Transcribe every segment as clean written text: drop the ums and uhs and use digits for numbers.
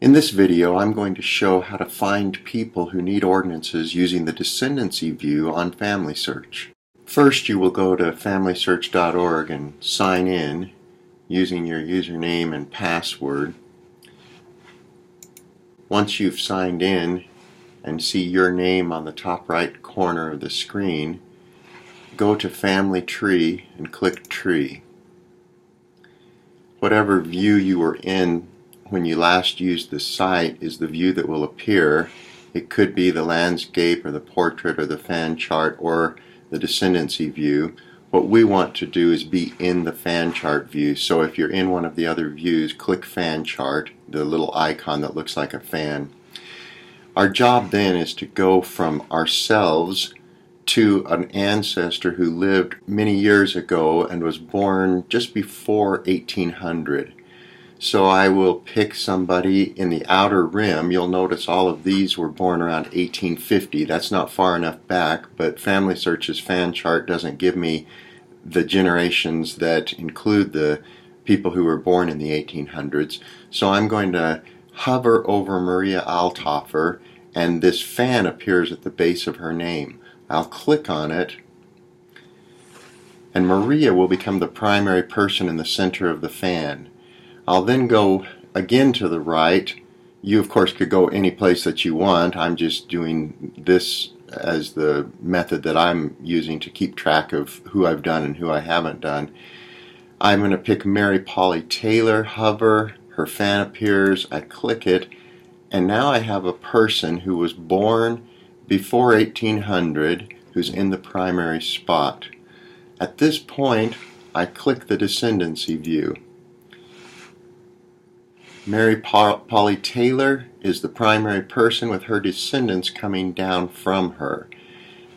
In this video, I'm going to show how to find people who need ordinances using the Descendancy View on FamilySearch. First, you will go to FamilySearch.org and sign in using your username and password. Once you've signed in and see your name on the top right corner of the screen, go to Family Tree and click Tree. Whatever view you were in when you last used the site is the view that will appear. It could be the landscape or the portrait or the fan chart or the Descendancy View. What we want to do is be in the fan chart view. So if you're in one of the other views, click Fan Chart, the little icon that looks like a fan. Our job then is to go from ourselves to an ancestor who lived many years ago and was born just before 1800. So I will pick somebody in the outer rim. You'll notice all of these were born around 1850. That's not far enough back, but FamilySearch's fan chart doesn't give me the generations that include the people who were born in the 1800s. So I'm going to hover over Maria Althofer, and this fan appears at the base of her name. I'll click on it, and Maria will become the primary person in the center of the fan. I'll then go again to the right. You of course could go any place that you want. I'm just doing this as the method that I'm using to keep track of who I've done and who I haven't done. I'm going to pick Mary Polly Taylor, hover, her fan appears, I click it, and now I have a person who was born before 1800 who's in the primary spot. At this point, I click the Descendancy View. Mary Polly Taylor is the primary person with her descendants coming down from her.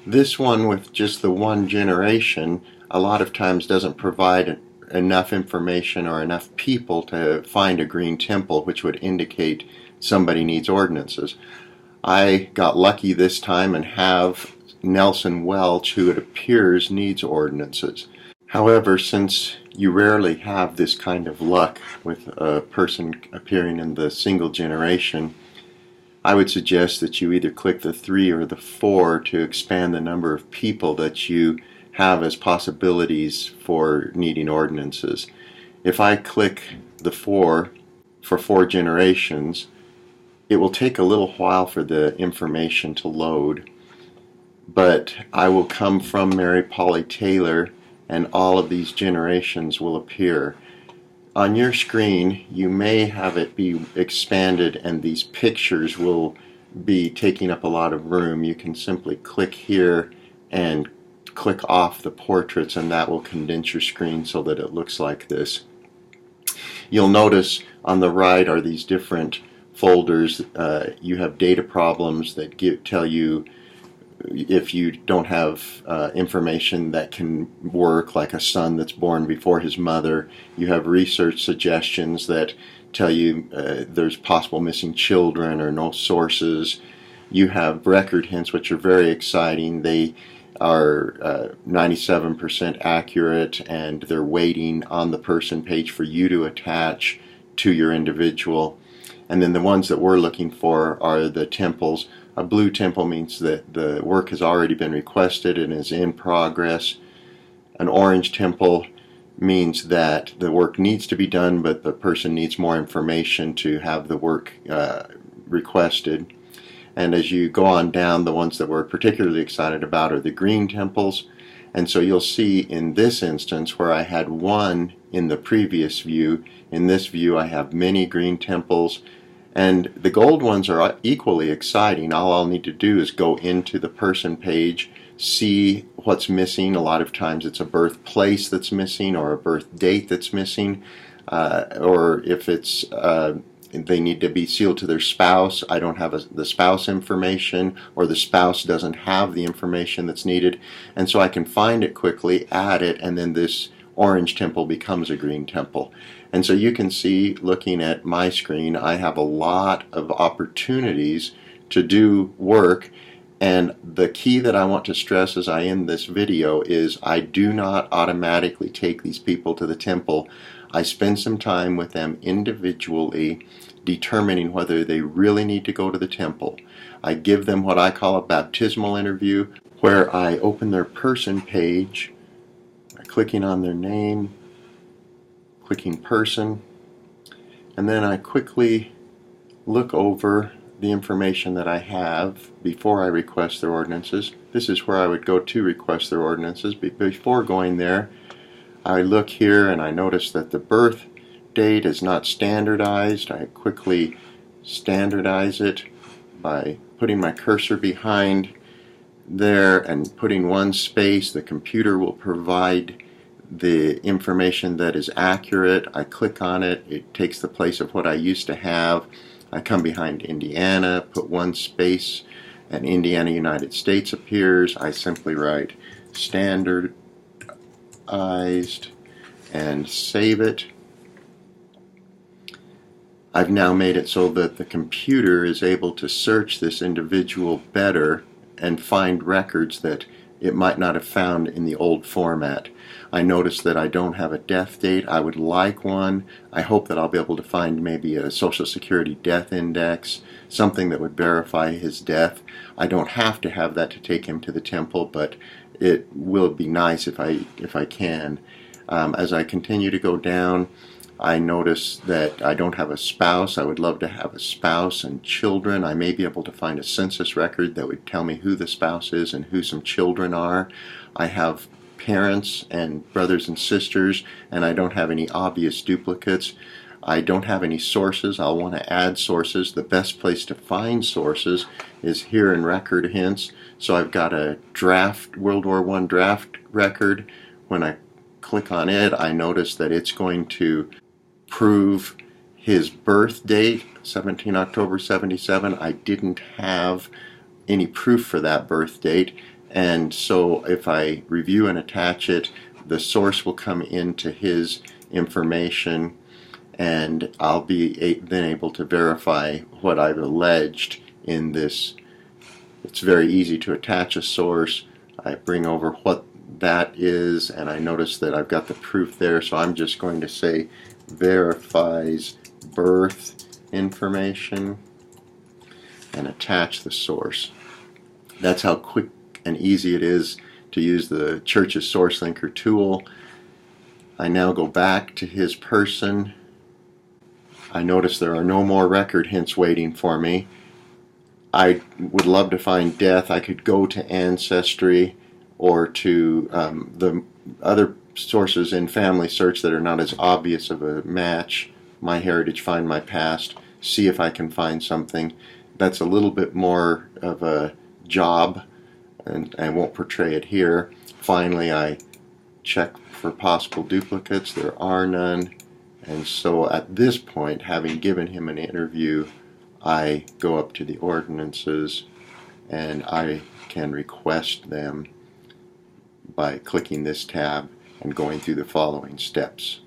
This one with just the one generation a lot of times doesn't provide enough information or enough people to find a green temple, which would indicate somebody needs ordinances. I got lucky this time and have Nelson Welch, who it appears needs ordinances. However, since you rarely have this kind of luck with a person appearing in the single generation, I would suggest that you either click the 3 or the 4 to expand the number of people that you have as possibilities for needing ordinances. If I click the 4 for 4 generations, it will take a little while for the information to load, but I will come from Mary Polly Taylor and all of these generations will appear. On your screen, you may have it be expanded and these pictures will be taking up a lot of room. You can simply click here and click off the portraits, and that will condense your screen so that it looks like this. You'll notice on the right are these different folders. You have data problems that tell you if you don't have information that can work, like a son that's born before his mother. You have research suggestions that tell you there's possible missing children or no sources. You have record hints, which are very exciting. They are 97% accurate, and they're waiting on the person page for you to attach to your individual. And then the ones that we're looking for are the temples. A blue temple means that the work has already been requested and is in progress. An orange temple means that the work needs to be done, but the person needs more information to have the work requested. And as you go on down, the ones that we're particularly excited about are the green temples. And so you'll see in this instance, where I had one in the previous view, in this view I have many green temples. And the gold ones are equally exciting. All I'll need to do is go into the person page, see what's missing. A lot of times it's a birthplace that's missing or a birth date that's missing. Or if it's they need to be sealed to their spouse, I don't have the spouse information, or the spouse doesn't have the information that's needed. And so I can find it quickly, add it, and then this orange temple becomes a green temple. And so you can see, looking at my screen, I have a lot of opportunities to do work, and the key that I want to stress as I end this video is I do not automatically take these people to the temple. I spend some time with them individually determining whether they really need to go to the temple. I give them what I call a baptismal interview, where I open their person page by clicking on their name, clicking person, and then I quickly look over the information that I have before I request their ordinances. This is where I would go to request their ordinances. Before going there, I look here and I notice that the birth date is not standardized. I quickly standardize it by putting my cursor behind there and putting one space. The computer will provide the information that is accurate. I click on it. It takes the place of what I used to have. I come behind Indiana, put one space, and Indiana, United States appears. I simply write standardized and save it. I've now made it so that the computer is able to search this individual better and find records that it might not have found in the old format. I notice that I don't have a death date. I would like one. I hope that I'll be able to find maybe a Social Security death index, something that would verify his death. I don't have to have that to take him to the temple, but it will be nice if I can. As I continue to go down, I notice that I don't have a spouse. I would love to have a spouse and children. I may be able to find a census record that would tell me who the spouse is and who some children are. I have parents and brothers and sisters, and I don't have any obvious duplicates. I don't have any sources. I'll want to add sources. The best place to find sources is here in Record Hints. So I've got a draft, World War I draft record. When I click on it, I notice that it's going to prove his birth date, 17 October 77. I didn't have any proof for that birth date, and so if I review and attach it, the source will come into his information, and I'll be then able to verify what I've alleged in this. It's very easy to attach a source. I bring over what that is, and I notice that I've got the proof there, so I'm just going to say verifies birth information and attach the source. That's how quick and easy it is to use the Church's Source Linker tool. I now go back to his person. I notice there are no more record hints waiting for me. I would love to find death. I could go to Ancestry or to the other sources in FamilySearch that are not as obvious of a match. MyHeritage, Find My Past, see if I can find something. That's a little bit more of a job, and I won't portray it here. Finally, I check for possible duplicates. There are none. And so at this point, having given him an interview, I go up to the ordinances and I can request them by clicking this tab and going through the following steps.